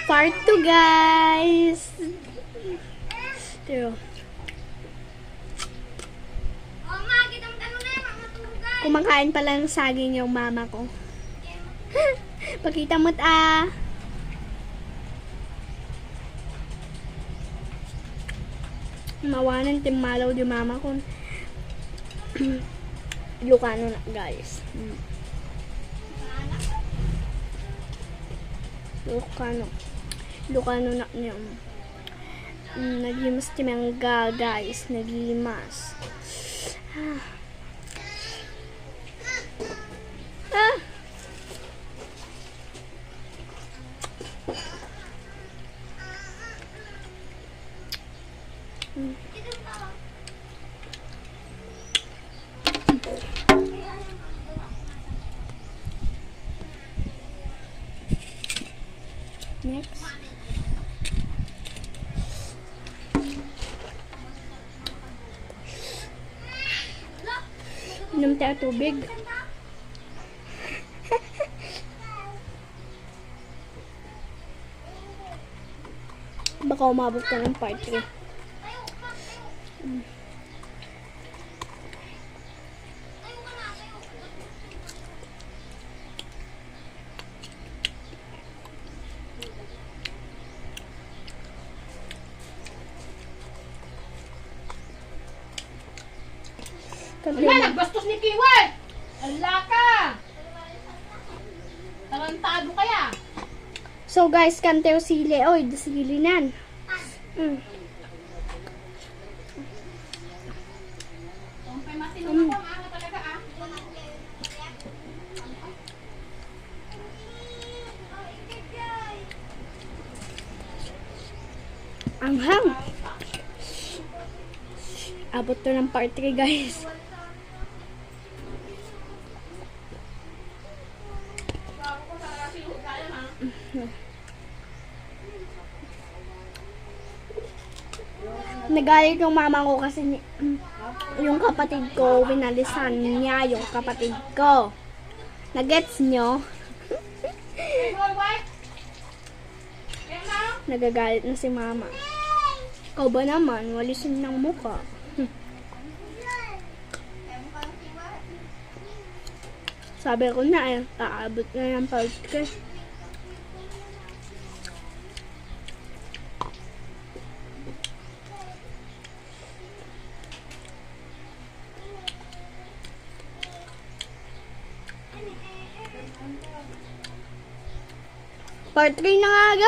Part 2, guys. Pero, kumakain pala ng saging yung mama ko. Pakita mo't mawanan timalaw di mama ko. Ilocano na, guys. Ilocano na niya. Nagimas timangga, guys. Nagimas. Next. Inom tayo tubig. Baka umabot ka ng part 3. Wala, nagbastos ni Kiwet! Ala ka! Tarantado kaya? So guys, kanteo sili. Oy, sili nan. Kumpay matinong ako, maaga talaga ah. Anghang. Abot to ng part 3, guys. Nagalit yung mama ko kasi yung kapatid ko, winalisan niya yung kapatid ko. Nagets nyo? Nagagalit na si mama. Ikaw ba naman, walisin ng mukha. Sabi ko na aabot na ng part 3. Part 3 na nga, guys.